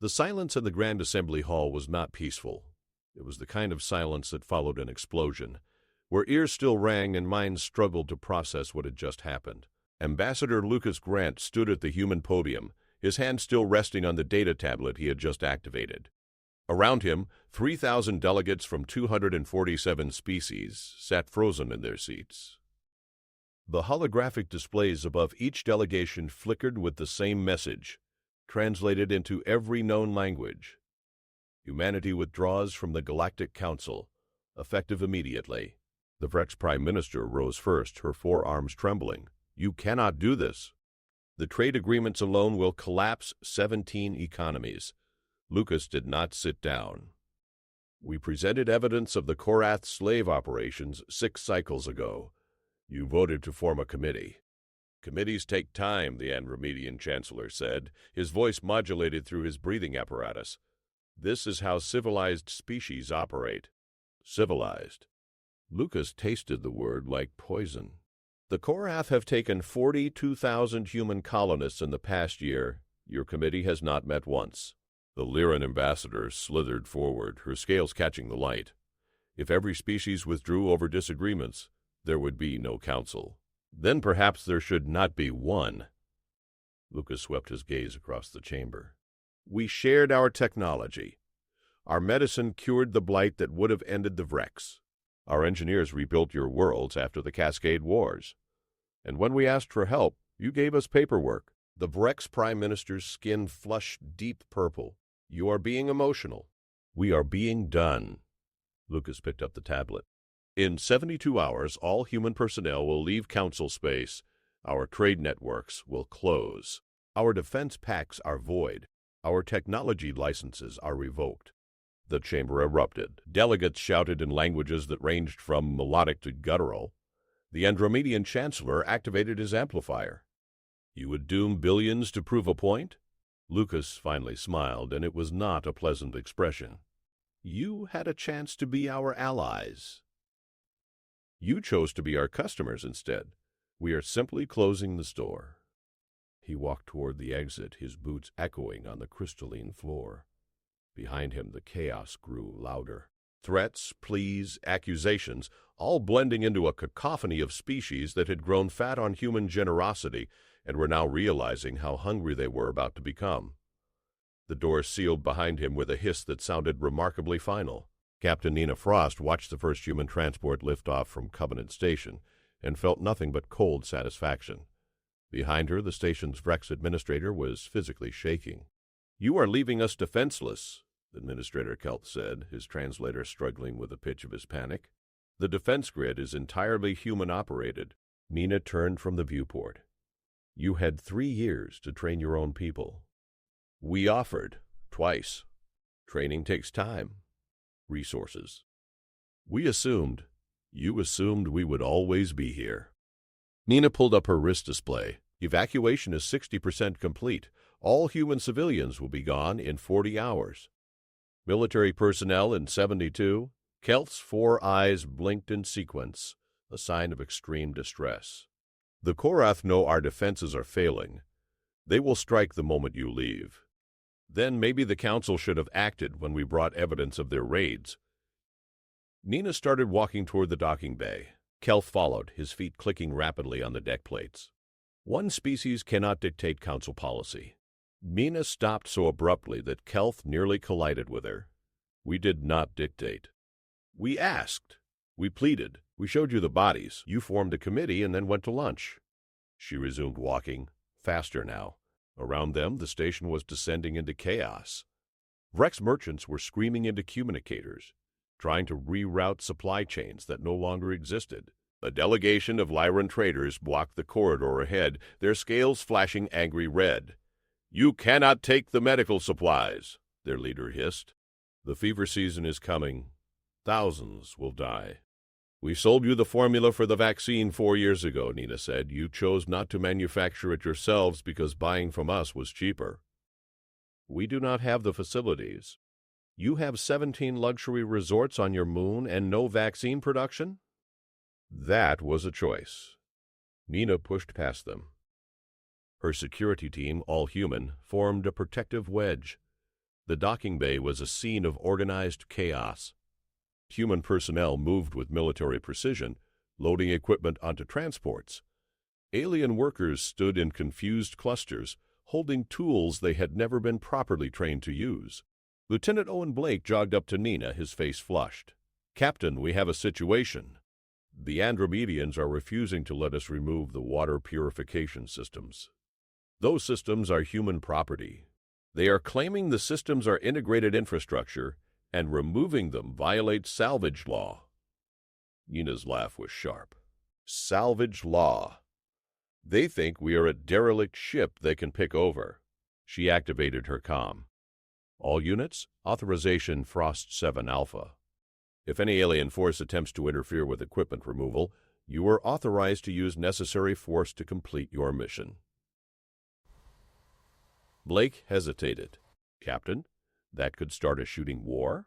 The silence in the Grand Assembly Hall was not peaceful. It was the kind of silence that followed an explosion, where ears still rang and minds struggled to process what had just happened. Ambassador Lucas Grant stood at the human podium, his hand still resting on the data tablet he had just activated. Around him, 3,000 delegates from 247 species sat frozen in their seats. The holographic displays above each delegation flickered with the same message, translated into every known language. Humanity withdraws from the Galactic Council, effective immediately. The Vrex Prime Minister rose first, her forearms trembling. You cannot do this. The trade agreements alone will collapse 17 economies. Lucas did not sit down. We presented evidence of the Korath slave operations 6 cycles ago. You voted to form a committee. Committees take time, the Andromedian Chancellor said, his voice modulated through his breathing apparatus. This is how civilized species operate. Civilized. Lucas tasted the word like poison. The Korath have taken 42,000 human colonists in the past year. Your committee has not met once. The Lyran ambassador slithered forward, her scales catching the light. If every species withdrew over disagreements, there would be no council. Then perhaps there should not be one. Lucas swept his gaze across the chamber. We shared our technology. Our medicine cured the blight that would have ended the Vrex. Our engineers rebuilt your worlds after the Cascade Wars. And when we asked for help, you gave us paperwork. The Vrex Prime Minister's skin flushed deep purple. You are being emotional. We are being done. Lucas picked up the tablet. In 72 hours, all human personnel will leave council space. Our trade networks will close. Our defense pacts are void. Our technology licenses are revoked. The chamber erupted. Delegates shouted in languages that ranged from melodic to guttural. The Andromedian Chancellor activated his amplifier. You would doom billions to prove a point? Lucas finally smiled, and it was not a pleasant expression. You had a chance to be our allies. You chose to be our customers instead. We are simply closing the store. He walked toward the exit, his boots echoing on the crystalline floor. Behind him, the chaos grew louder. Threats, pleas, accusations, all blending into a cacophony of species that had grown fat on human generosity and were now realizing how hungry they were about to become. The door sealed behind him with a hiss that sounded remarkably final. Captain Nina Frost watched the first human transport lift off from Covenant Station and felt nothing but cold satisfaction. Behind her, the station's Vrex administrator was physically shaking. You are leaving us defenseless, Administrator Kelth said, his translator struggling with the pitch of his panic. The defense grid is entirely human-operated. Nina turned from the viewport. You had 3 years to train your own people. We offered, twice. Training takes time. Resources. You assumed we would always be here. Nina pulled up her wrist display. Evacuation is 60% complete. All human civilians will be gone in 40 hours. Military personnel in 72. Kelth's 4 eyes blinked in sequence, a sign of extreme distress. The Korath know our defenses are failing. They will strike the moment you leave. Then maybe the Council should have acted when we brought evidence of their raids. Nina started walking toward the docking bay. Kelth followed, his feet clicking rapidly on the deck plates. One species cannot dictate Council policy. Nina stopped so abruptly that Kelth nearly collided with her. We did not dictate. We asked. We pleaded. We showed you the bodies. You formed a committee and then went to lunch. She resumed walking, faster now. Around them, the station was descending into chaos. Vrex merchants were screaming into communicators, trying to reroute supply chains that no longer existed. A delegation of Lyran traders blocked the corridor ahead, their scales flashing angry red. You cannot take the medical supplies, their leader hissed. The fever season is coming. Thousands will die. We sold you the formula for the vaccine 4 years ago, Nina said. You chose not to manufacture it yourselves because buying from us was cheaper. We do not have the facilities. You have 17 luxury resorts on your moon and no vaccine production? That was a choice. Nina pushed past them. Her security team, all human, formed a protective wedge. The docking bay was a scene of organized chaos. Human personnel moved with military precision, loading equipment onto transports. Alien workers stood in confused clusters, holding tools they had never been properly trained to use. Lieutenant Owen Blake jogged up to Nina, his face flushed. "Captain, we have a situation. The Andromedians are refusing to let us remove the water purification systems. Those systems are human property. They are claiming the systems are integrated infrastructure, and removing them violates salvage law." Nina's laugh was sharp. "Salvage law. They think we are a derelict ship they can pick over." She activated her comm. "All units, authorization Frost 7 Alpha. If any alien force attempts to interfere with equipment removal, you are authorized to use necessary force to complete your mission." Blake hesitated. "Captain, that could start a shooting war?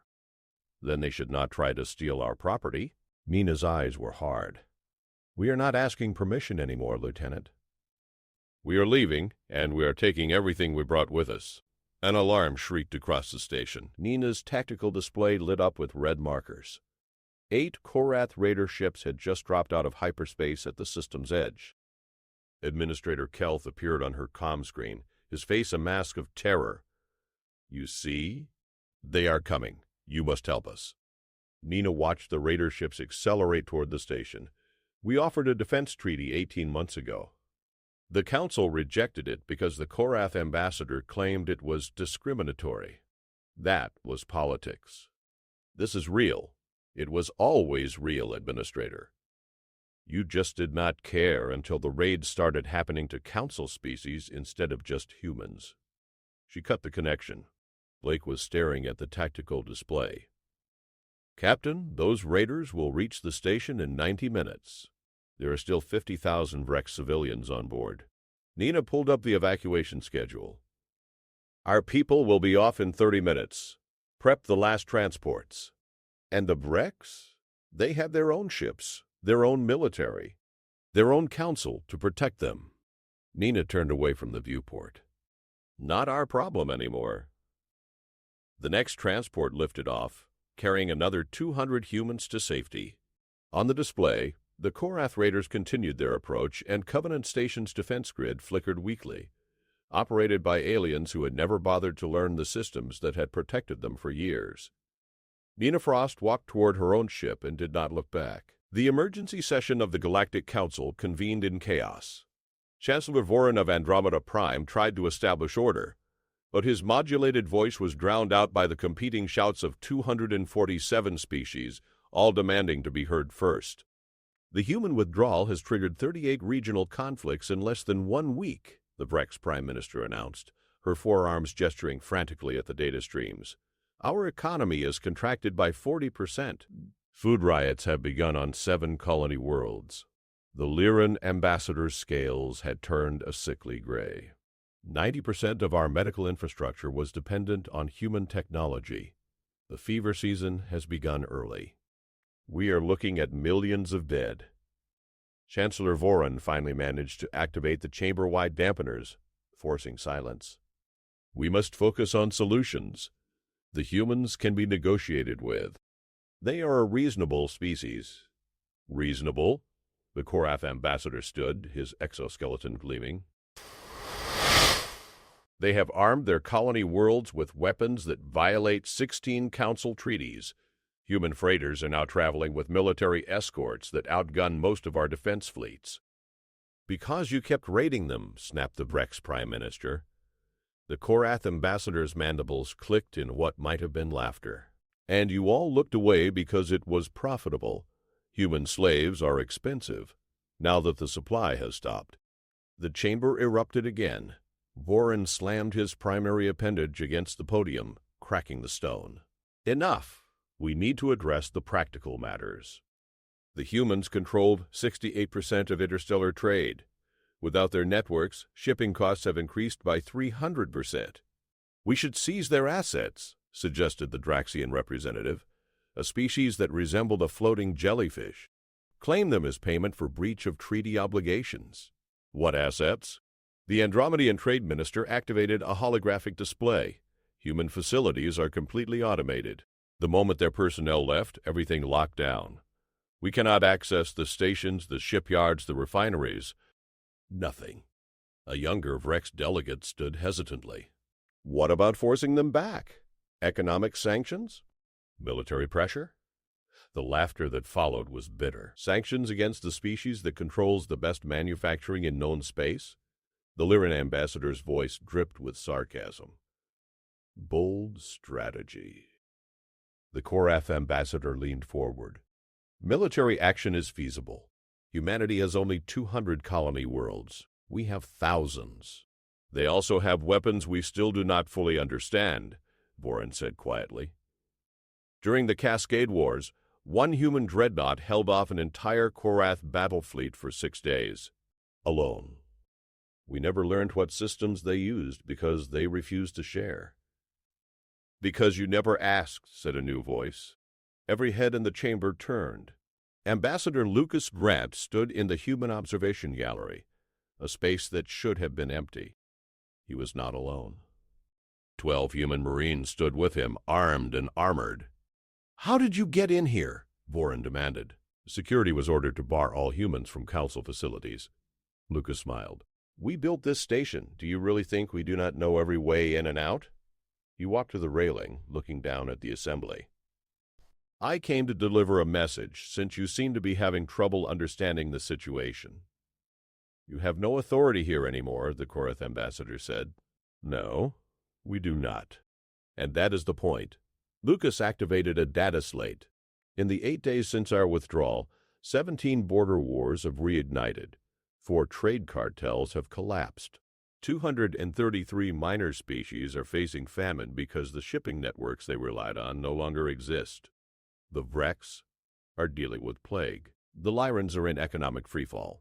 Then they should not try to steal our property." Nina's eyes were hard. "We are not asking permission anymore, Lieutenant. We are leaving, and we are taking everything we brought with us." An alarm shrieked across the station. Nina's tactical display lit up with red markers. 8 Korath Raider ships had just dropped out of hyperspace at the system's edge. Administrator Kelth appeared on her comm screen, his face a mask of terror. "You see? They are coming. You must help us." Nina watched the Raider ships accelerate toward the station. "We offered a defense treaty 18 months ago. The Council rejected it because the Korath ambassador claimed it was discriminatory. That was politics. This is real. It was always real, Administrator. You just did not care until the raids started happening to Council species instead of just humans." She cut the connection. Blake was staring at the tactical display. "Captain, those raiders will reach the station in 90 minutes. There are still 50,000 Vrex civilians on board." Nina pulled up the evacuation schedule. "Our people will be off in 30 minutes. Prep the last transports." "And the Vrex? They have their own ships, their own military, their own council to protect them." Nina turned away from the viewport. "Not our problem anymore." The next transport lifted off, carrying another 200 humans to safety. On the display, the Korath Raiders continued their approach, and Covenant Station's defense grid flickered weakly, operated by aliens who had never bothered to learn the systems that had protected them for years. Nina Frost walked toward her own ship and did not look back. The emergency session of the Galactic Council convened in chaos. Chancellor Voron of Andromeda Prime tried to establish order, but his modulated voice was drowned out by the competing shouts of 247 species, all demanding to be heard first. "The human withdrawal has triggered 38 regional conflicts in less than 1 week, the Vrex Prime Minister announced, her forearms gesturing frantically at the data streams. "Our economy is contracted by 40%. Food riots have begun on 7 colony worlds. The Lyran ambassador's scales had turned a sickly gray. 90% of our medical infrastructure was dependent on human technology. The fever season has begun early. We are looking at millions of dead." Chancellor Voron finally managed to activate the chamber-wide dampeners, forcing silence. "We must focus on solutions. The humans can be negotiated with. They are a reasonable species." "Reasonable?" The Korath ambassador stood, his exoskeleton gleaming. "They have armed their colony worlds with weapons that violate 16 council treaties. Human freighters are now traveling with military escorts that outgun most of our defense fleets." "Because you kept raiding them," snapped the Vrex Prime Minister. The Korath ambassador's mandibles clicked in what might have been laughter. "And you all looked away because it was profitable. Human slaves are expensive, now that the supply has stopped." The chamber erupted again. Voron slammed his primary appendage against the podium, cracking the stone. "Enough! We need to address the practical matters. The humans controlled 68% of interstellar trade. Without their networks, shipping costs have increased by 300%. We should seize their assets," suggested the Draxian representative, a species that resembled a floating jellyfish. "Claim them as payment for breach of treaty obligations." "What assets?" The Andromedian Trade Minister activated a holographic display. Human facilities are completely automated. The moment their personnel left, everything locked down. We cannot access the stations, the shipyards, the refineries. Nothing. A younger Vrex delegate stood hesitantly. What about forcing them back? Economic sanctions? Military pressure? The laughter that followed was bitter. Sanctions against the species that controls the best manufacturing in known space? The Lyran ambassador's voice dripped with sarcasm. Bold strategy. The Korath ambassador leaned forward. Military action is feasible. Humanity has only 200 colony worlds. We have thousands. They also have weapons we still do not fully understand, Vorin said quietly. During the Cascade Wars, one human dreadnought held off an entire Korath battle fleet for 6 days. Alone. We never learned what systems they used because they refused to share. Because you never asked, said a new voice. Every head in the chamber turned. Ambassador Lucas Grant stood in the human observation gallery, a space that should have been empty. He was not alone. 12 human Marines stood with him, armed and armored. How did you get in here? Vorin demanded. Security was ordered to bar all humans from Council facilities. Lucas smiled. We built this station. Do you really think we do not know every way in and out? He walked to the railing, looking down at the assembly. I came to deliver a message, since you seem to be having trouble understanding the situation. You have no authority here anymore, the Korath ambassador said. No, we do not. And that is the point. Lucas activated a data slate. In the 8 days since our withdrawal, 17 border wars have reignited. 4 trade cartels have collapsed. 233 minor species are facing famine because the shipping networks they relied on no longer exist. The Vrex are dealing with plague. The Lyrans are in economic freefall.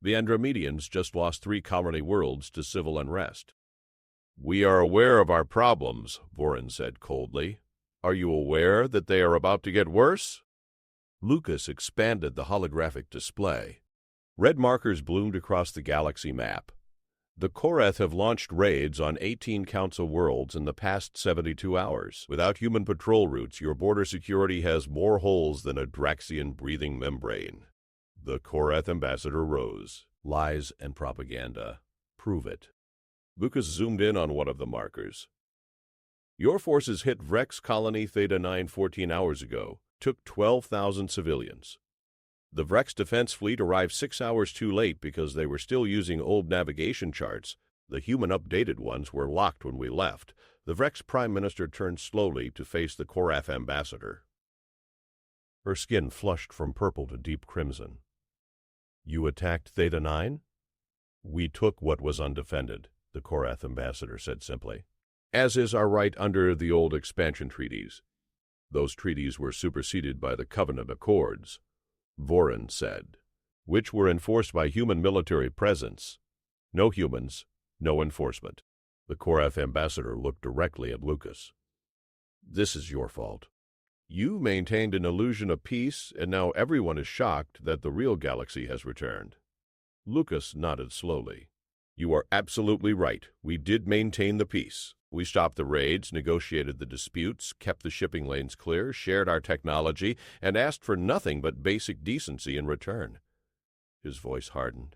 The Andromedians just lost 3 colony worlds to civil unrest. We are aware of our problems, Vorin said coldly. Are you aware that they are about to get worse? Lucas expanded the holographic display. Red markers bloomed across the galaxy map. The Korath have launched raids on 18 Council worlds in the past 72 hours. Without human patrol routes, your border security has more holes than a Draxian breathing membrane. The Korath ambassador rose. Lies and propaganda. Prove it. Lucas zoomed in on one of the markers. Your forces hit Vrex Colony Theta 9 14 hours ago, took 12,000 civilians. The Vrex defense fleet arrived 6 hours too late because they were still using old navigation charts. The human updated ones were locked when we left. The Vrex Prime Minister turned slowly to face the Korath ambassador. Her skin flushed from purple to deep crimson. You attacked Theta 9? We took what was undefended, the Korath ambassador said simply. As is our right under the old expansion treaties. Those treaties were superseded by the Covenant Accords, Vorin said, which were enforced by human military presence. No humans, no enforcement. The Korath ambassador looked directly at Lucas. This is your fault. You maintained an illusion of peace, and now everyone is shocked that the real galaxy has returned. Lucas nodded slowly. You are absolutely right. We did maintain the peace. We stopped the raids, negotiated the disputes, kept the shipping lanes clear, shared our technology, and asked for nothing but basic decency in return. His voice hardened.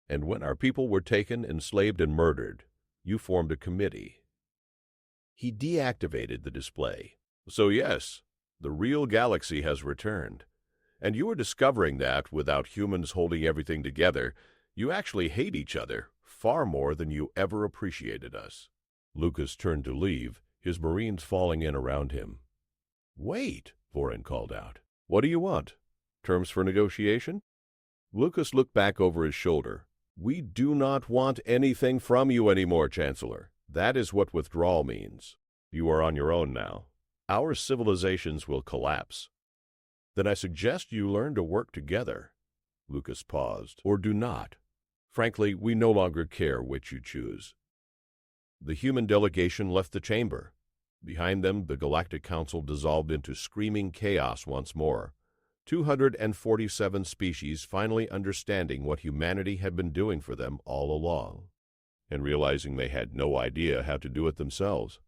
And when our people were taken, enslaved, and murdered, you formed a committee. He deactivated the display. So yes, the real galaxy has returned. And you are discovering that, without humans holding everything together, you actually hate each other far more than you ever appreciated us. Lucas turned to leave, his Marines falling in around him. Wait, Vorin called out. What do you want? Terms for negotiation? Lucas looked back over his shoulder. We do not want anything from you anymore, Chancellor. That is what withdrawal means. You are on your own now. Our civilizations will collapse. Then I suggest you learn to work together. Lucas paused. Or do not. Frankly, we no longer care which you choose. The human delegation left the chamber. Behind them, the Galactic Council dissolved into screaming chaos once more. 247 species finally understanding what humanity had been doing for them all along, and realizing they had no idea how to do it themselves.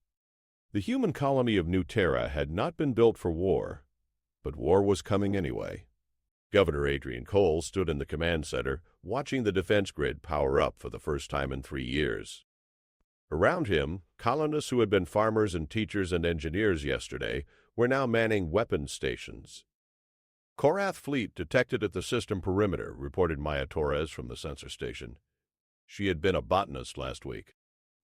The human colony of New Terra had not been built for war, but war was coming anyway. Governor Adrian Cole stood in the command center, watching the defense grid power up for the first time in 3 years. Around him, colonists who had been farmers and teachers and engineers yesterday were now manning weapons stations. Korath fleet detected at the system perimeter, reported Maya Torres from the sensor station. She had been a botanist last week.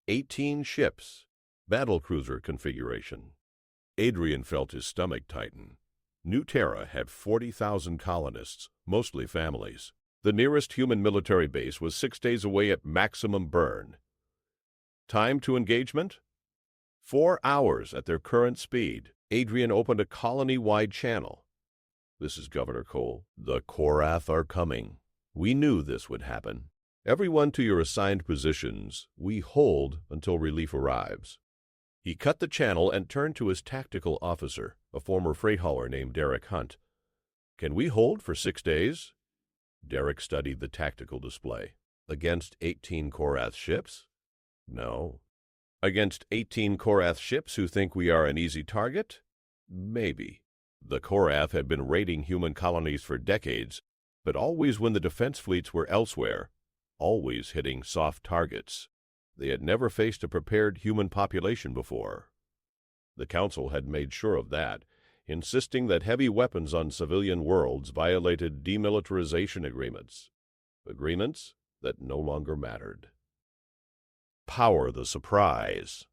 18 ships, battlecruiser configuration. Adrian felt his stomach tighten. New Terra had 40,000 colonists, mostly families. The nearest human military base was 6 days away at maximum burn. Time to engagement? 4 hours at their current speed. Adrian opened a colony-wide channel. This is Governor Cole. The Korath are coming. We knew this would happen. Everyone to your assigned positions. We hold until relief arrives. He cut the channel and turned to his tactical officer, a former freight hauler named Derek Hunt. Can we hold for 6 days? Derek studied the tactical display. Against 18 Korath ships? No. Against 18 Korath ships who think we are an easy target? Maybe. The Korath had been raiding human colonies for decades, but always when the defense fleets were elsewhere, always hitting soft targets. They had never faced a prepared human population before. The Council had made sure of that, insisting that heavy weapons on civilian worlds violated demilitarization agreements that no longer mattered. Power the surprise,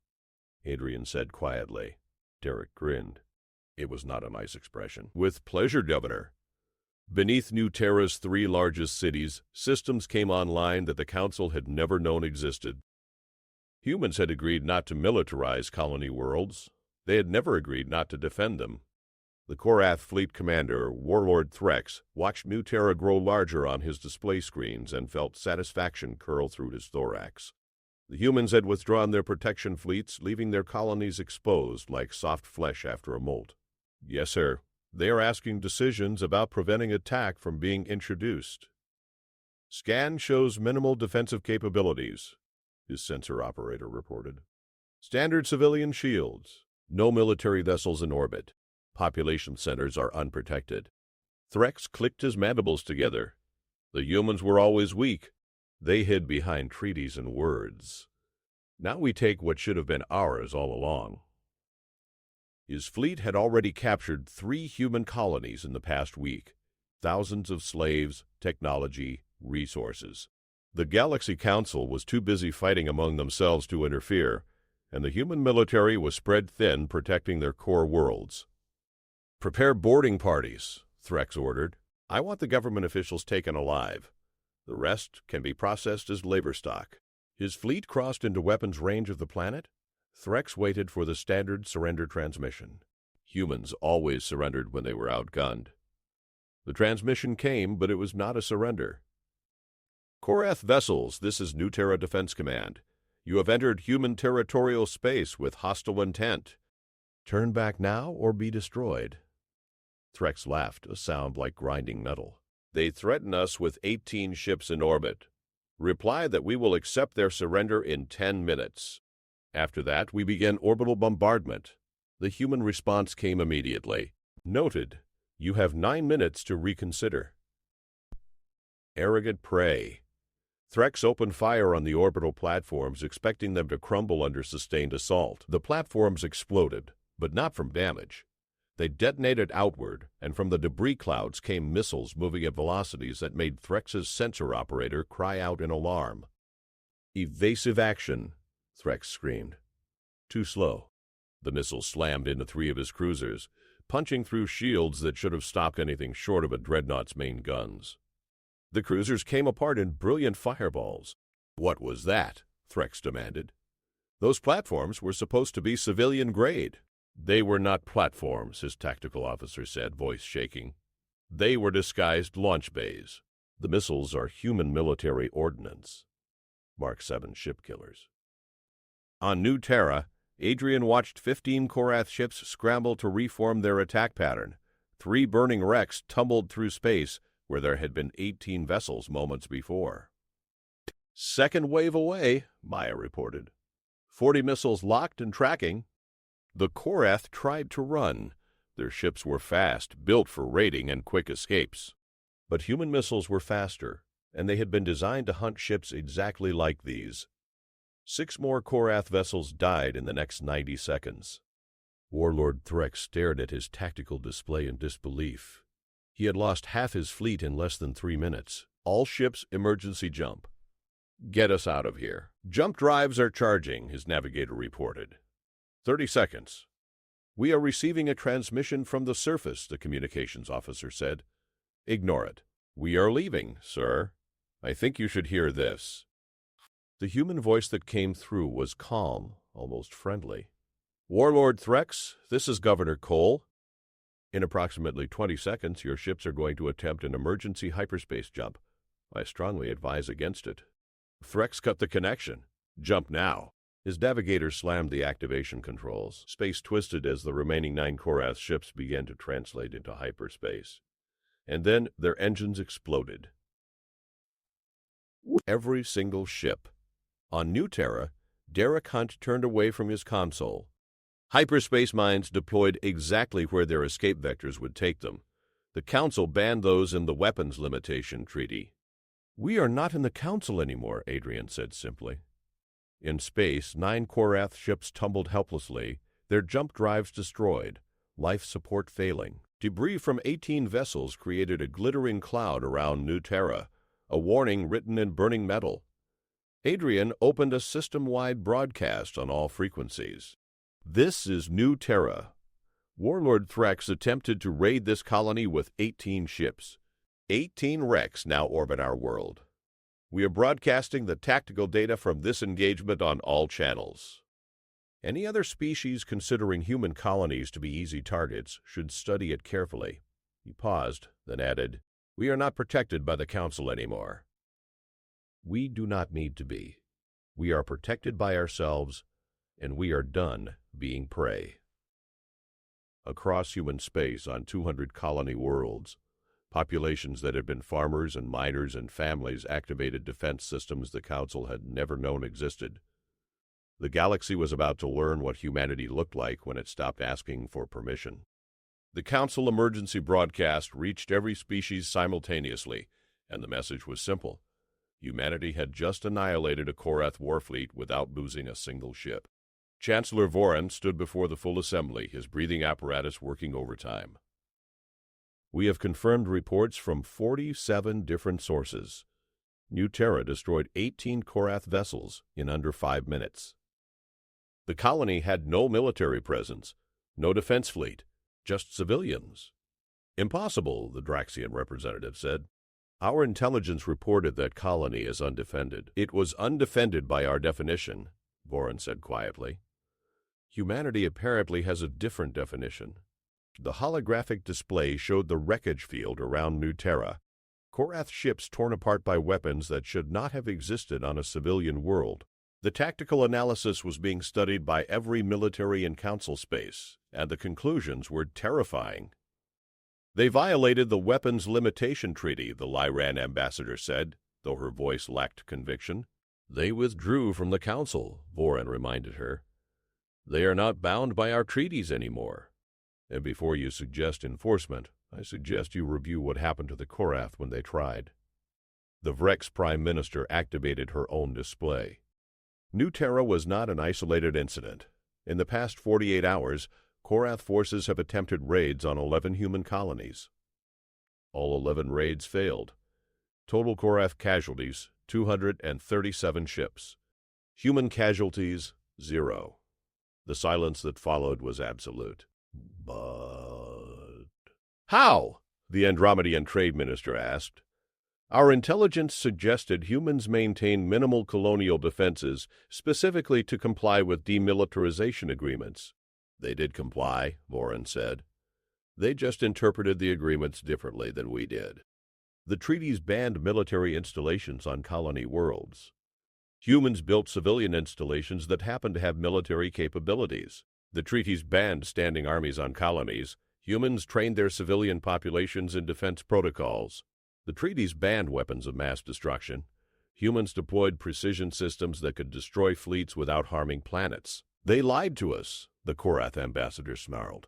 Adrian said quietly. Derek grinned. It was not a nice expression. With pleasure, Governor. Beneath New Terra's 3 largest cities, systems came online that the Council had never known existed. Humans had agreed not to militarize colony worlds. They had never agreed not to defend them. The Korath fleet commander, Warlord Threx, watched New Terra grow larger on his display screens and felt satisfaction curl through his thorax. The humans had withdrawn their protection fleets, leaving their colonies exposed like soft flesh after a molt. Yes, sir. They are asking decisions about preventing attack from being introduced. Scan shows minimal defensive capabilities, his sensor operator reported. Standard civilian shields. No military vessels in orbit. Population centers are unprotected. Threx clicked his mandibles together. The humans were always weak. They hid behind treaties and words. Now we take what should have been ours all along. His fleet had already captured 3 human colonies in the past week. Thousands of slaves, technology, resources. The Galaxy Council was too busy fighting among themselves to interfere, and the human military was spread thin protecting their core worlds. Prepare boarding parties, Threx ordered. I want the government officials taken alive. The rest can be processed as labor stock. His fleet crossed into weapons range of the planet. Threx waited for the standard surrender transmission. Humans always surrendered when they were outgunned. The transmission came, but it was not a surrender. Korath vessels, this is New Terra Defense Command. You have entered human territorial space with hostile intent. Turn back now or be destroyed. Threx laughed, a sound like grinding metal. They threaten us with 18 ships in orbit. Reply that we will accept their surrender in 10 minutes. After that, we begin orbital bombardment. The human response came immediately. Noted, you have 9 minutes to reconsider. Arrogant prey. Threx opened fire on the orbital platforms, expecting them to crumble under sustained assault. The platforms exploded, but not from damage. They detonated outward, and from the debris clouds came missiles moving at velocities that made Threx's sensor operator cry out in alarm. Evasive action, Threx screamed. Too slow. The missiles slammed into 3 of his cruisers, punching through shields that should have stopped anything short of a dreadnought's main guns. The cruisers came apart in brilliant fireballs. What was that? Threx demanded. Those platforms were supposed to be civilian grade. They were not platforms, his tactical officer said, voice shaking. They were disguised launch bays. The missiles are human military ordnance. Mark 7 ship killers. On New Terra, Adrian watched 15 Korath ships scramble to reform their attack pattern. 3 burning wrecks tumbled through space where there had been 18 vessels moments before. Second wave away, Maya reported. 40 missiles locked and tracking. The Korath tried to run. Their ships were fast, built for raiding and quick escapes. But human missiles were faster, and they had been designed to hunt ships exactly like these. 6 more Korath vessels died in the next 90 seconds. Warlord Threx stared at his tactical display in disbelief. He had lost half his fleet in less than 3 minutes. All ships emergency jump. Get us out of here. Jump drives are charging, his navigator reported. 30 seconds. We are receiving a transmission from the surface, the communications officer said. Ignore it. We are leaving, sir. I think you should hear this. The human voice that came through was calm, almost friendly. Warlord Threx, this is Governor Cole. In approximately 20 seconds, your ships are going to attempt an emergency hyperspace jump. I strongly advise against it. Threx cut the connection. Jump now. His navigator slammed the activation controls. Space twisted as the remaining 9 Korath ships began to translate into hyperspace. And then their engines exploded. Every single ship. On New Terra, Derek Hunt turned away from his console. Hyperspace mines deployed exactly where their escape vectors would take them. The Council banned those in the Weapons Limitation Treaty. We are not in the Council anymore, Adrian said simply. In space, 9 Korath ships tumbled helplessly, their jump drives destroyed, life support failing. Debris from 18 vessels created a glittering cloud around New Terra, a warning written in burning metal. Adrian opened a system-wide broadcast on all frequencies. This is New Terra. Warlord Threx attempted to raid this colony with 18 ships. 18 wrecks now orbit our world. We are broadcasting the tactical data from this engagement on all channels. Any other species considering human colonies to be easy targets should study it carefully. He paused, then added, We are not protected by the Council anymore. We do not need to be. We are protected by ourselves, and we are done being prey. Across human space on 200 colony worlds, populations that had been farmers and miners and families activated defense systems the Council had never known existed. The galaxy was about to learn what humanity looked like when it stopped asking for permission. The Council emergency broadcast reached every species simultaneously, and the message was simple. Humanity had just annihilated a Korath warfleet without losing a single ship. Chancellor Voran stood before the full assembly, his breathing apparatus working overtime. We have confirmed reports from 47 different sources. New Terra destroyed 18 Korath vessels in under 5 minutes. The colony had no military presence, no defense fleet, just civilians. Impossible, the Draxian representative said. Our intelligence reported that colony is undefended. It was undefended by our definition, Voran said quietly. Humanity apparently has a different definition. The holographic display showed the wreckage field around New Terra, Korath ships torn apart by weapons that should not have existed on a civilian world. The tactical analysis was being studied by every military in Council space, and the conclusions were terrifying. They violated the Weapons Limitation Treaty, the Lyran ambassador said, though her voice lacked conviction. They withdrew from the Council, Voran reminded her. They are not bound by our treaties anymore. And before you suggest enforcement, I suggest you review what happened to the Korath when they tried. The Vrex Prime Minister activated her own display. New Terra was not an isolated incident. In the past 48 hours, Korath forces have attempted raids on 11 human colonies. All 11 raids failed. Total Korath casualties, 237 ships. Human casualties, 0. The silence that followed was absolute. But how? The Andromedan Trade Minister asked. Our intelligence suggested humans maintain minimal colonial defenses, specifically to comply with demilitarization agreements. They did comply, Voran said. They just interpreted the agreements differently than we did. The treaties banned military installations on colony worlds. Humans built civilian installations that happened to have military capabilities. The treaties banned standing armies on colonies. Humans trained their civilian populations in defense protocols. The treaties banned weapons of mass destruction. Humans deployed precision systems that could destroy fleets without harming planets. They lied to us. The Korath ambassador snarled.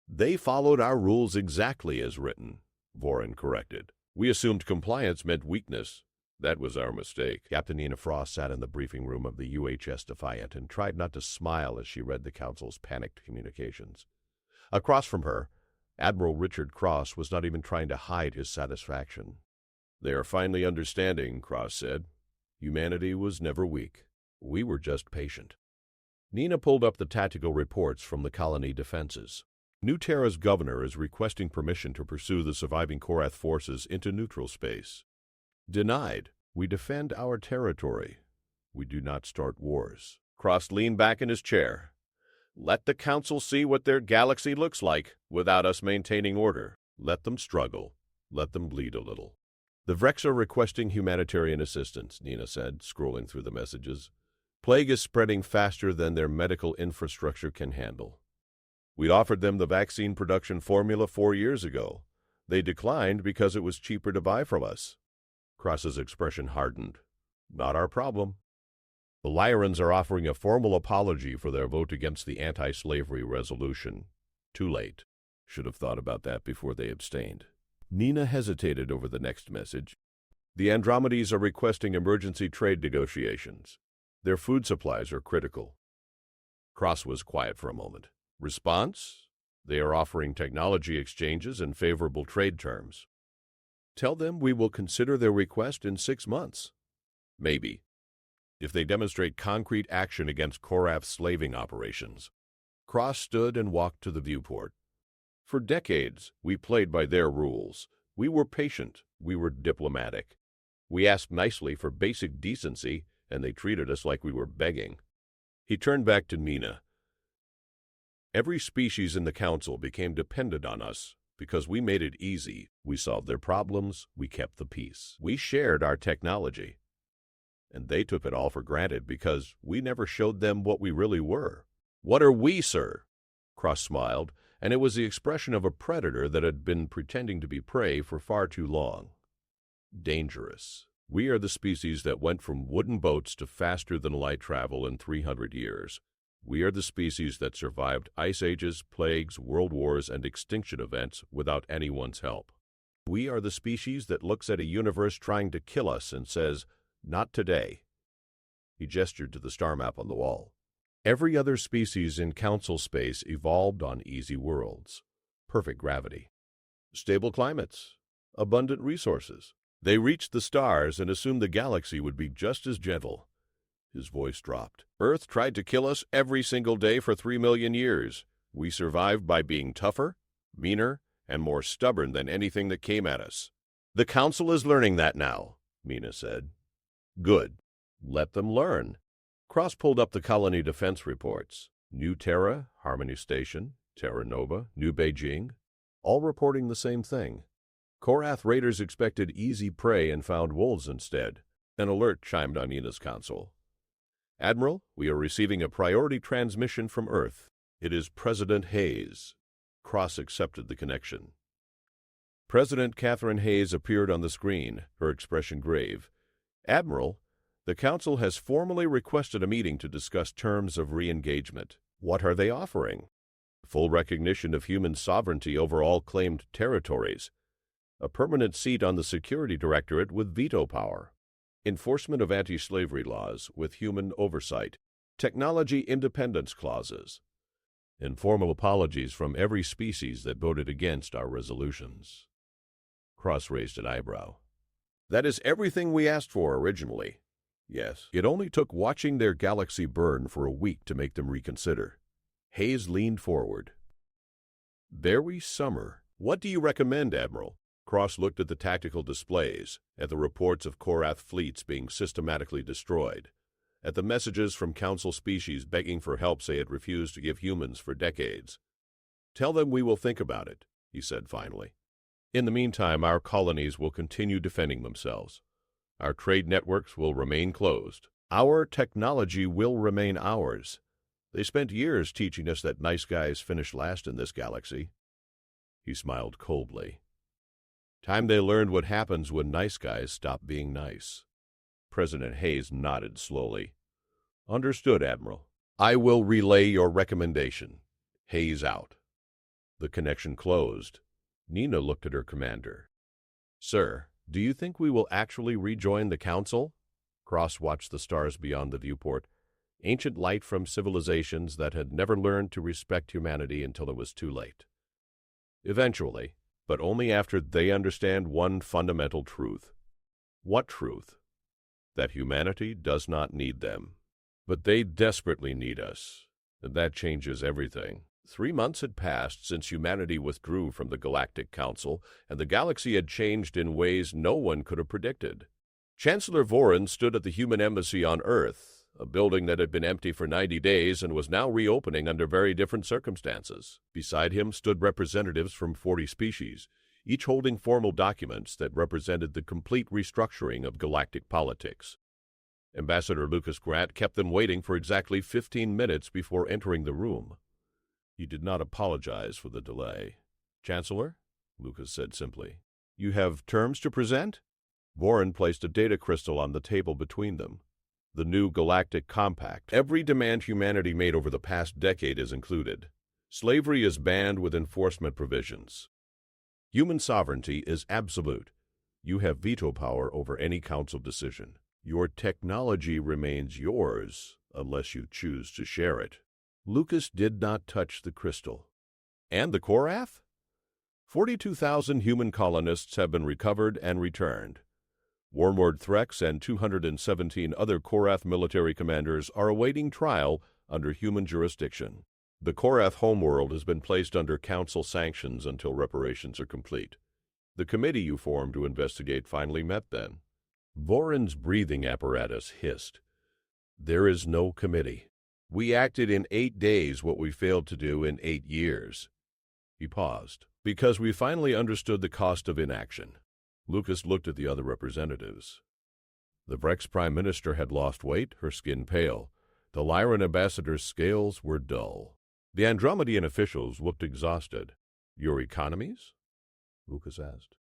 They followed our rules exactly as written, Vorin corrected. We assumed compliance meant weakness. That was our mistake. Captain Nina Frost sat in the briefing room of the UHS Defiant and tried not to smile as she read the Council's panicked communications. Across from her, Admiral Richard Cross was not even trying to hide his satisfaction. They are finally understanding, Cross said. Humanity was never weak. We were just patient. Nina pulled up the tactical reports from the colony defenses. New Terra's governor is requesting permission to pursue the surviving Korath forces into neutral space. Denied. We defend our territory. We do not start wars. Cross leaned back in his chair. Let the Council see what their galaxy looks like without us maintaining order. Let them struggle. Let them bleed a little. The Vrex are requesting humanitarian assistance, Nina said, scrolling through the messages. Plague is spreading faster than their medical infrastructure can handle. We offered them the vaccine production formula 4 years ago. They declined because it was cheaper to buy from us. Cross's expression hardened. Not our problem. The Lyrans are offering a formal apology for their vote against the anti-slavery resolution. Too late. Should have thought about that before they abstained. Nina hesitated over the next message. The Andromedes are requesting emergency trade negotiations. Their food supplies are critical. Cross was quiet for a moment. Response? They are offering technology exchanges and favorable trade terms. Tell them we will consider their request in 6 months. Maybe. If they demonstrate concrete action against Korath's slaving operations. Cross stood and walked to the viewport. For decades, we played by their rules. We were patient. We were diplomatic. We asked nicely for basic decency, and they treated us like we were begging. He turned back to Nina. Every species in the Council became dependent on us because we made it easy. We solved their problems. We kept the peace. We shared our technology. And they took it all for granted because we never showed them what we really were. What are we, sir? Cross smiled, and it was the expression of a predator that had been pretending to be prey for far too long. Dangerous. We are the species that went from wooden boats to faster-than-light travel in 300 years. We are the species that survived ice ages, plagues, world wars, and extinction events without anyone's help. We are the species that looks at a universe trying to kill us and says, "Not today." He gestured to the star map on the wall. Every other species in Council space evolved on easy worlds. Perfect gravity. Stable climates. Abundant resources. They reached the stars and assumed the galaxy would be just as gentle. His voice dropped. Earth tried to kill us every single day for 3 million years. We survived by being tougher, meaner, and more stubborn than anything that came at us. The Council is learning that now, Nina said. Good. Let them learn. Cross pulled up the colony defense reports. New Terra, Harmony Station, Terra Nova, New Beijing, all reporting the same thing. Korath raiders expected easy prey and found wolves instead. An alert chimed on Nina's console. Admiral, we are receiving a priority transmission from Earth. It is President Hayes. Cross accepted the connection. President Catherine Hayes appeared on the screen, her expression grave. Admiral, the Council has formally requested a meeting to discuss terms of re-engagement. What are they offering? Full recognition of human sovereignty over all claimed territories. A permanent seat on the Security Directorate with veto power. Enforcement of anti-slavery laws with human oversight. Technology independence clauses. And formal apologies from every species that voted against our resolutions. Cross raised an eyebrow. That is everything we asked for originally. Yes, it only took watching their galaxy burn for a week to make them reconsider. Hayes leaned forward. Very summer. What do you recommend, Admiral? Cross looked at the tactical displays, at the reports of Korath fleets being systematically destroyed, at the messages from Council species begging for help they had refused to give humans for decades. Tell them we will think about it, he said finally. In the meantime, our colonies will continue defending themselves. Our trade networks will remain closed. Our technology will remain ours. They spent years teaching us that nice guys finish last in this galaxy. He smiled coldly. Time they learned what happens when nice guys stop being nice. President Hayes nodded slowly. Understood, Admiral. I will relay your recommendation. Hayes out. The connection closed. Nina looked at her commander. Sir, do you think we will actually rejoin the Council? Cross watched the stars beyond the viewport, ancient light from civilizations that had never learned to respect humanity until it was too late. Eventually, but only after they understand one fundamental truth. What truth? That humanity does not need them. But they desperately need us, and that changes everything. 3 months had passed since humanity withdrew from the Galactic Council, and the galaxy had changed in ways no one could have predicted. Chancellor Vorin stood at the human embassy on Earth, a building that had been empty for 90 days and was now reopening under very different circumstances. Beside him stood representatives from 40 species, each holding formal documents that represented the complete restructuring of galactic politics. Ambassador Lucas Grant kept them waiting for exactly 15 minutes before entering the room. He did not apologize for the delay. Chancellor, Lucas said simply, you have terms to present? Vorin placed a data crystal on the table between them. The new Galactic Compact. Every demand humanity made over the past decade is included. Slavery is banned with enforcement provisions. Human sovereignty is absolute. You have veto power over any council decision. Your technology remains yours unless you choose to share it. Lucas did not touch the crystal. And the Korath? 42,000 human colonists have been recovered and returned. Wormward Threx and 217 other Korath military commanders are awaiting trial under human jurisdiction. The Korath homeworld has been placed under council sanctions until reparations are complete. The committee you formed to investigate finally met then. Vorin's breathing apparatus hissed. There is no committee. We acted in 8 days what we failed to do in 8 years. He paused, because we finally understood the cost of inaction. Lucas looked at the other representatives. The Vrex Prime Minister had lost weight, her skin pale. The Lyran ambassador's scales were dull. The Andromedan officials looked exhausted. Your economies? Lucas asked.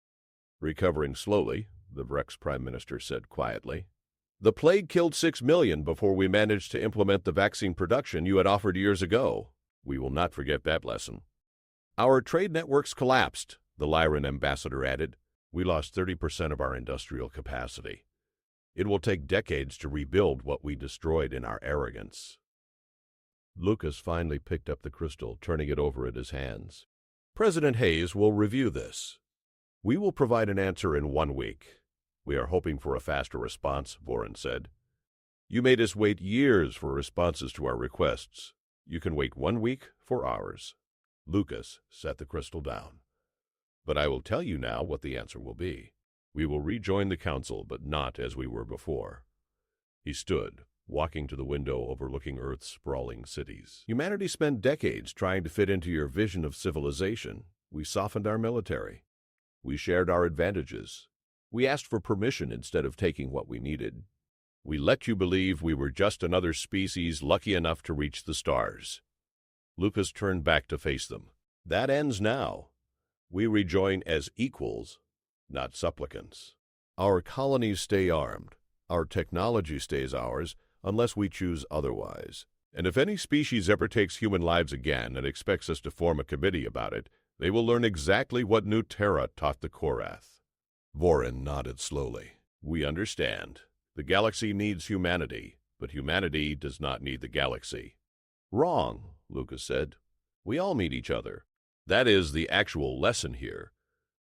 Recovering slowly, the Vrex Prime Minister said quietly. The plague killed 6 million before we managed to implement the vaccine production you had offered years ago. We will not forget that lesson. Our trade networks collapsed, the Lyran ambassador added. We lost 30% of our industrial capacity. It will take decades to rebuild what we destroyed in our arrogance. Lucas finally picked up the crystal, turning it over in his hands. President Hayes will review this. We will provide an answer in 1 week. We are hoping for a faster response, Vorin said. You made us wait years for responses to our requests. You can wait 1 week for ours. Lucas set the crystal down. But I will tell you now what the answer will be. We will rejoin the council, but not as we were before. He stood, walking to the window overlooking Earth's sprawling cities. Humanity spent decades trying to fit into your vision of civilization. We softened our military. We shared our advantages. We asked for permission instead of taking what we needed. We let you believe we were just another species lucky enough to reach the stars. Lucas turned back to face them. That ends now. We rejoin as equals, not supplicants. Our colonies stay armed. Our technology stays ours, unless we choose otherwise. And if any species ever takes human lives again and expects us to form a committee about it, they will learn exactly what New Terra taught the Korath. Vorin nodded slowly. We understand. The galaxy needs humanity, but humanity does not need the galaxy. Wrong, Lucas said. We all need each other. That is the actual lesson here.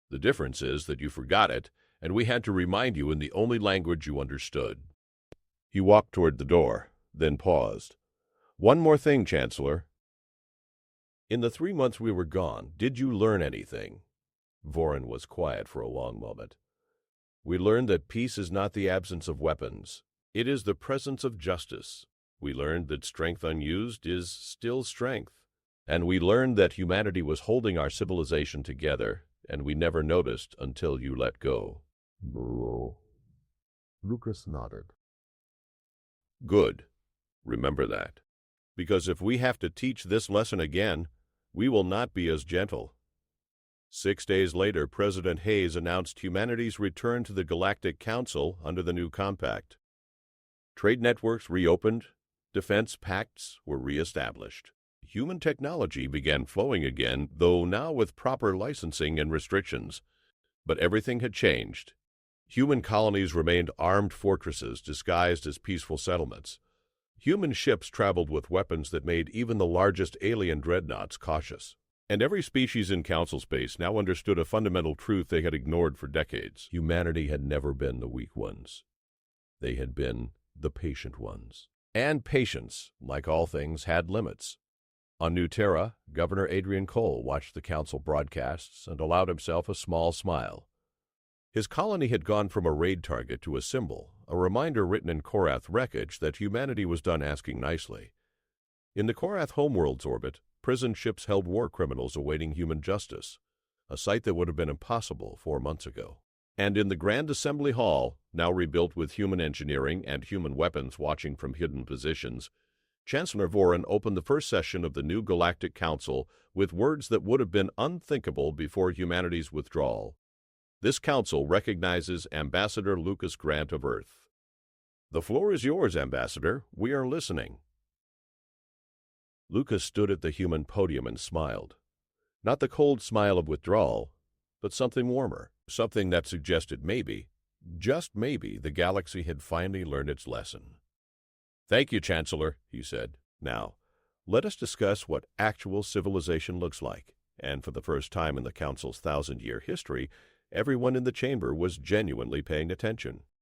The difference is that you forgot it, and we had to remind you in the only language you understood. He walked toward the door, then paused. One more thing, Chancellor. In the 3 months we were gone, did you learn anything? Vorin was quiet for a long moment. We learned that peace is not the absence of weapons. It is the presence of justice. We learned that strength unused is still strength. And we learned that humanity was holding our civilization together, and we never noticed until you let go. Bro. Lucas nodded. Good. Remember that. Because if we have to teach this lesson again, we will not be as gentle. 6 days later, President Hayes announced humanity's return to the Galactic Council under the new compact. Trade networks reopened, Defense pacts were reestablished. Human technology began flowing again, though now with proper licensing and restrictions. But everything had changed. Human colonies remained armed fortresses disguised as peaceful settlements. Human ships traveled with weapons that made even the largest alien dreadnoughts cautious. And every species in Council space now understood a fundamental truth they had ignored for decades. Humanity had never been the weak ones. They had been the patient ones. And patience, like all things, had limits. On New Terra, Governor Adrian Cole watched the Council broadcasts and allowed himself a small smile. His colony had gone from a raid target to a symbol, a reminder written in Korath wreckage that humanity was done asking nicely. In the Korath homeworld's orbit, prison ships held war criminals awaiting human justice, a sight that would have been impossible 4 months ago. And in the Grand Assembly Hall, now rebuilt with human engineering and human weapons watching from hidden positions, Chancellor Voren opened the first session of the new Galactic Council with words that would have been unthinkable before humanity's withdrawal. This council recognizes Ambassador Lucas Grant of Earth. The floor is yours, Ambassador. We are listening. Lucas stood at the human podium and smiled. Not the cold smile of withdrawal, but something warmer, something that suggested maybe, just maybe, the galaxy had finally learned its lesson. Thank you, Chancellor, he said. Now, let us discuss what actual civilization looks like. And for the first time in the Council's 1,000-year history, everyone in the chamber was genuinely paying attention.